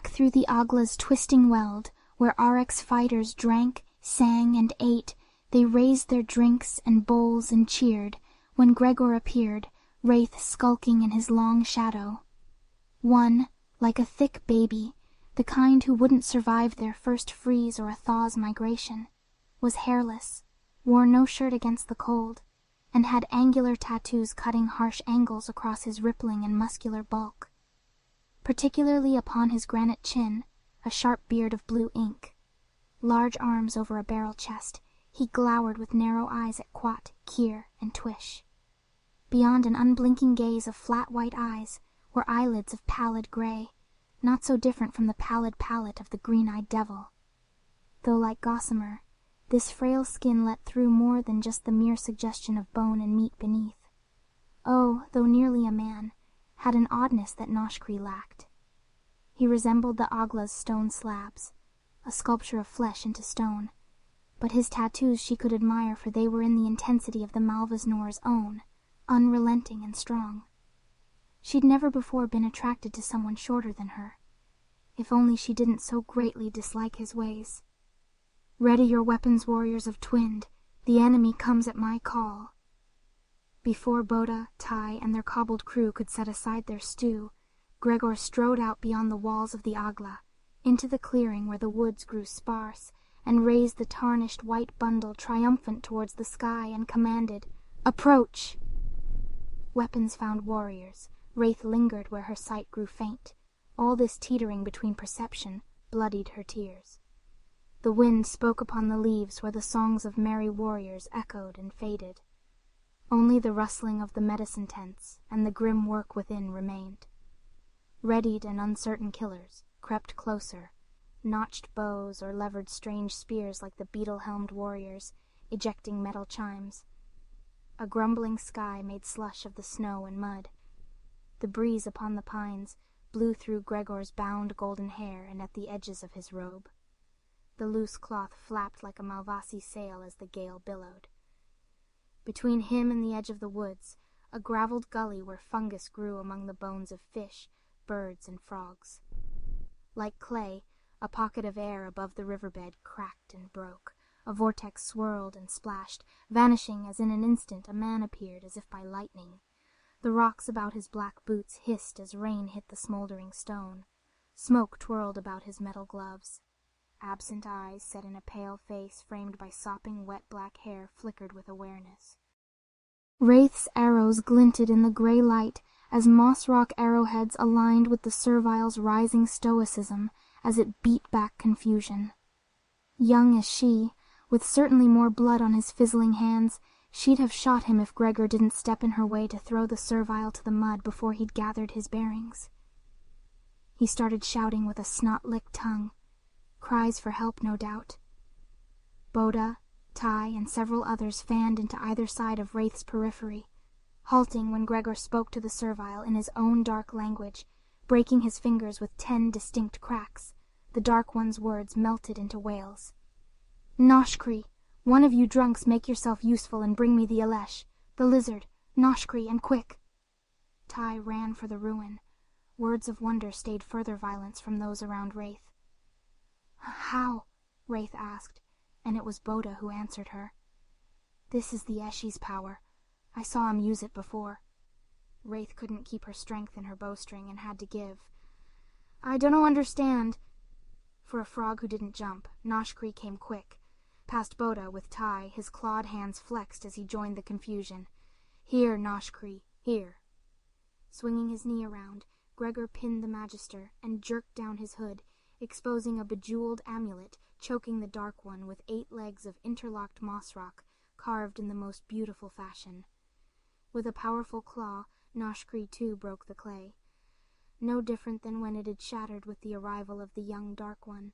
Back through the Agla's twisting weld, where Arek's fighters drank, sang, and ate, they raised their drinks and bowls and cheered, when Gregor appeared, Reyth skulking in his long shadow. One, like a thick baby, the kind who wouldn't survive their first freeze or a thaw's migration, was hairless, wore no shirt against the cold, and had angular tattoos cutting harsh angles across his rippling and muscular bulk. Particularly upon his granite chin, a sharp beard of blue ink. Large arms over a barrel chest, he glowered with narrow eyes at Quat, Kier, and Twish. Beyond an unblinking gaze of flat white eyes were eyelids of pallid gray, not so different from the pallid palate of the green-eyed devil. Though like gossamer, this frail skin let through more than just the mere suggestion of bone and meat beneath. Oh, though nearly a man, had an oddness that Noshkree lacked. He resembled the Agla's stone slabs, a sculpture of flesh into stone, but his tattoos she could admire, for they were in the intensity of the Malvasnor's own, unrelenting and strong. She'd never before been attracted to someone shorter than her. If only she didn't so greatly dislike his ways. "Ready your weapons, warriors of Twind. The enemy comes at my call." Before Boda, Tai, and their cobbled crew could set aside their stew, Gregor strode out beyond the walls of the Agla, into the clearing where the woods grew sparse, and raised the tarnished white bundle triumphant towards the sky, and commanded, "Approach!" Weapons-found warriors, Reyth lingered where her sight grew faint. All this teetering between perception bloodied her tears. The wind spoke upon the leaves where the songs of merry warriors echoed and faded. Only the rustling of the medicine tents and the grim work within remained. Readied and uncertain killers crept closer, notched bows or levered strange spears like the beetle-helmed warriors, ejecting metal chimes. A grumbling sky made slush of the snow and mud. The breeze upon the pines blew through Gregor's bound golden hair and at the edges of his robe. The loose cloth flapped like a Malvasi sail as the gale billowed. Between him and the edge of the woods, a gravelled gully where fungus grew among the bones of fish, birds, and frogs. Like clay, a pocket of air above the riverbed cracked and broke. A vortex swirled and splashed, vanishing as in an instant a man appeared as if by lightning. The rocks about his black boots hissed as rain hit the smoldering stone. Smoke twirled about his metal gloves. Absent eyes set in a pale face framed by sopping wet black hair flickered with awareness. Reyth's arrows glinted in the gray light as moss rock arrowheads aligned with the servile's rising stoicism as it beat back confusion. Young as she, with certainly more blood on his fizzling hands, she'd have shot him if Gregor didn't step in her way to throw the servile to the mud before he'd gathered his bearings. He started shouting with a snot-licked tongue. Cries for help, no doubt. Boda, Tai, and several others fanned into either side of Reyth's periphery, halting when Gregor spoke to the servile in his own dark language, breaking his fingers with 10 distinct cracks. The Dark One's words melted into wails. "Noshkree, one of you drunks make yourself useful and bring me the Elesh, the lizard, Noshkree, and quick." Tai ran for the ruin. Words of wonder stayed further violence from those around Reyth. "How?" Reyth asked, and it was Boda who answered her. "This is the Eshi's power. I saw him use it before." Reyth couldn't keep her strength in her bowstring and had to give. "I dunno understand." For a frog who didn't jump, Noshkree came quick, past Boda with Tai, his clawed hands flexed as he joined the confusion. "Here, Noshkree, here." Swinging his knee around, Gregor pinned the Magister and jerked down his hood, exposing a bejeweled amulet choking the Dark One with 8 legs of interlocked moss rock carved in the most beautiful fashion. With a powerful claw, Noshkree too broke the clay. No different than when it had shattered with the arrival of the young Dark One.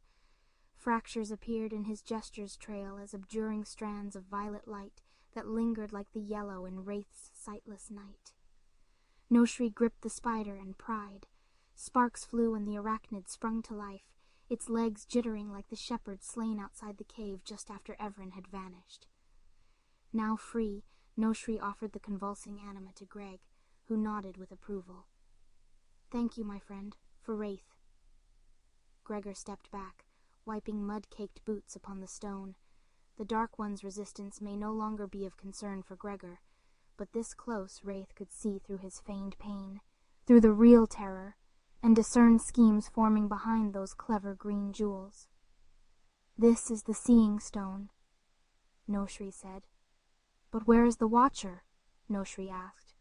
Fractures appeared in his gestures trail as abjuring strands of violet light that lingered like the yellow in Reyth's sightless night. Noshkree gripped the spider and pried. Sparks flew and the arachnid sprung to life, its legs jittering like the shepherd slain outside the cave just after Evren had vanished. Now free, Noshkree offered the convulsing anima to Greg, who nodded with approval. "Thank you, my friend, for Reyth." Gregor stepped back, wiping mud-caked boots upon the stone. The Dark One's resistance may no longer be of concern for Gregor, but this close Reyth could see through his feigned pain, through the real terror, and discern schemes forming behind those clever green jewels. "This is the Seeing Stone," Noshri said. "But where is the Watcher?" Noshri asked.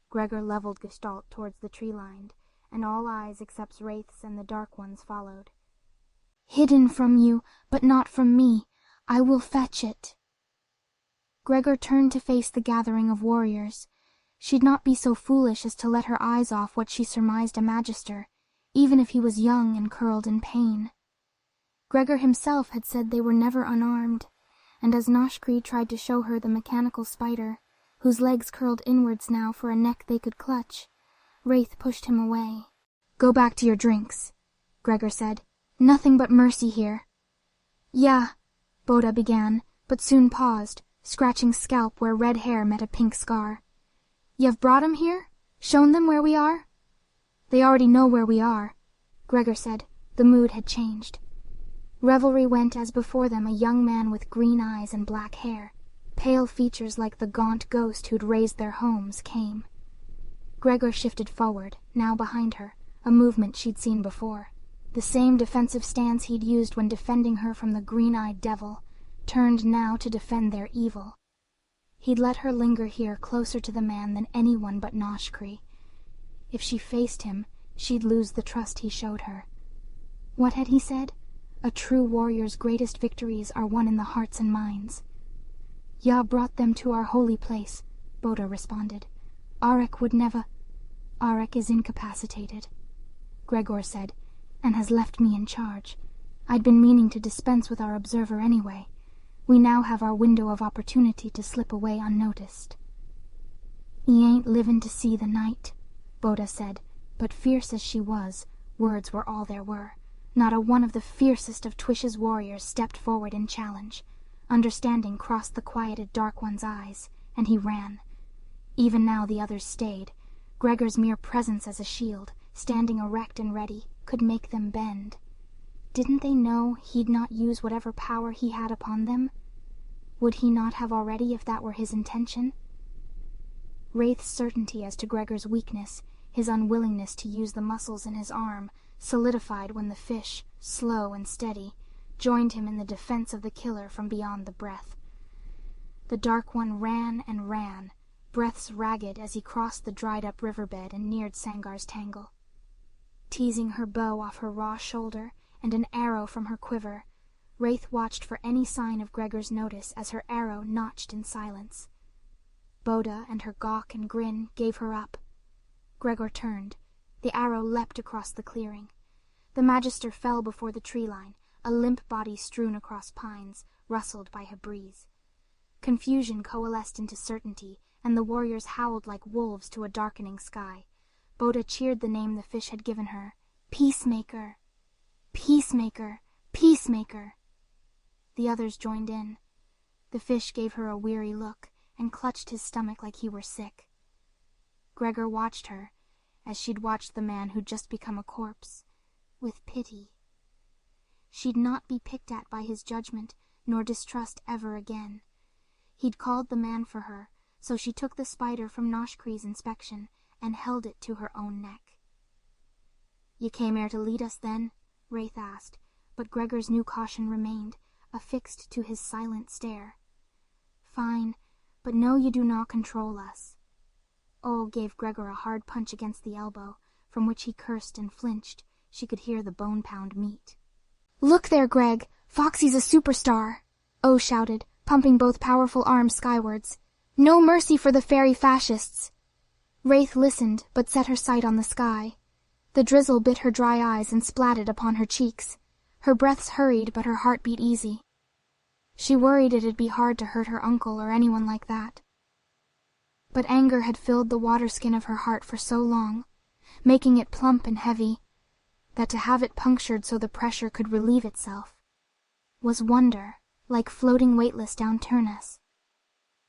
Gregor leveled Gestalt towards the tree-line, and all eyes except Reyth's and the Dark One's followed. "Hidden from you, but not from me. I will fetch it." Gregor turned to face the gathering of warriors. She'd not be so foolish as to let her eyes off what she surmised a magister, even if he was young and curled in pain. Gregor himself had said they were never unarmed, and as Noshri tried to show her the mechanical spider, whose legs curled inwards now for a neck they could clutch, Reyth pushed him away. "Go back to your drinks," Gregor said. "Nothing but mercy here." "Yeah," Boda began, but soon paused, scratching scalp where red hair met a pink scar. "You've brought 'em here? Shown them where we are?" "They already know where we are," Gregor said. The mood had changed. Revelry went as before them a young man with green eyes and black hair. Pale features like the gaunt ghost who'd razed their homes came. Gregor shifted forward, now behind her, a movement she'd seen before. The same defensive stance he'd used when defending her from the green-eyed devil, turned now to defend their evil. He'd let her linger here closer to the man than anyone but Noshri. If she faced him, she'd lose the trust he showed her. What had he said? A true warrior's greatest victories are won in the hearts and minds. "Yah brought them to our holy place," Boda responded. "Arek would never—" "Arek is incapacitated," Gregor said, "and has left me in charge. I'd been meaning to dispense with our observer anyway. We now have our window of opportunity to slip away unnoticed." "He ain't livin' to see the night," Boda said, but fierce as she was, words were all there were. Not a one of the fiercest of Twish's warriors stepped forward in challenge. Understanding crossed the quieted Dark One's eyes, and he ran. Even now the others stayed. Gregor's mere presence as a shield, standing erect and ready, could make them bend. Didn't they know he'd not use whatever power he had upon them? Would he not have already if that were his intention? Reyth's certainty as to Gregor's weakness, his unwillingness to use the muscles in his arm, solidified when the fish, slow and steady, joined him in the defense of the killer from beyond the breath. The Dark One ran and ran, breaths ragged as he crossed the dried-up riverbed and neared Sangar's tangle. Teasing her bow off her raw shoulder and an arrow from her quiver, Reyth watched for any sign of Gregor's notice as her arrow notched in silence. Boda and her gawk and grin gave her up. Gregor turned. The arrow leapt across the clearing. The magister fell before the tree-line, a limp body strewn across pines, rustled by a breeze. Confusion coalesced into certainty, and the warriors howled like wolves to a darkening sky. Boda cheered the name the fish had given her. "Peacemaker! Peacemaker! Peacemaker!" The others joined in. The fish gave her a weary look, and clutched his stomach like he were sick. Gregor watched her, as she'd watched the man who'd just become a corpse, with pity. She'd not be picked at by his judgment, nor distrust ever again. He'd called the man for her, so she took the spider from Noshri's inspection and held it to her own neck. "You came here to lead us, then?" Reyth asked, but Gregor's new caution remained, affixed to his silent stare. "Fine, but no, you do not control us." Ol gave Gregor a hard punch against the elbow, from which he cursed and flinched. She could hear the bone-pound meat. "Look there, Greg! Foxy's a superstar!" O shouted, pumping both powerful arms skywards. "No mercy for the fairy fascists!" Reyth listened, but set her sight on the sky. The drizzle bit her dry eyes and splatted upon her cheeks. Her breaths hurried, but her heart beat easy. She worried it'd be hard to hurt her uncle or anyone like that. But anger had filled the waterskin of her heart for so long, making it plump and heavy, that to have it punctured so the pressure could relieve itself was wonder, like floating weightless down Turnus.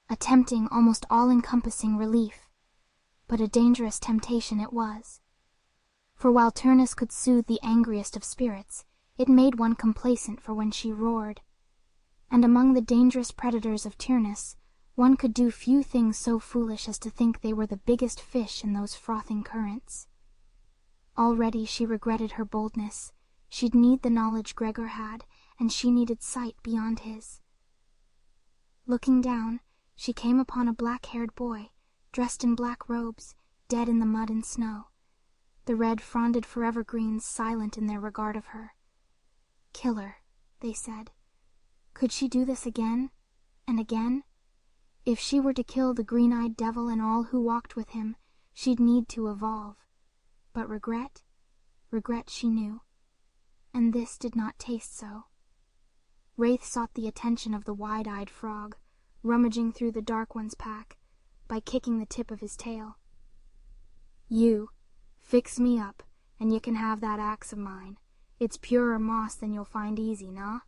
A tempting, almost all-encompassing relief, but a dangerous temptation it was. for while Turnus could soothe the angriest of spirits, it made one complacent for when she roared. And among the dangerous predators of Turnus, one could do few things so foolish as to think they were the biggest fish in those frothing currents. Already she regretted her boldness. She'd need the knowledge Gregor had, and she needed sight beyond his. Looking down, she came upon a black-haired boy, dressed in black robes, dead in the mud and snow, the red fronded forevergreens silent in their regard of her. Kill her, they said. Could she do this again and again? If she were to kill the green-eyed devil and all who walked with him, she'd need to evolve. But regret she knew, and this did not taste so. Reyth sought the attention of the wide-eyed frog, rummaging through the Dark One's pack, by kicking the tip of his tail. "You, fix me up, and you can have that axe of mine. It's purer moss than you'll find easy, nah?"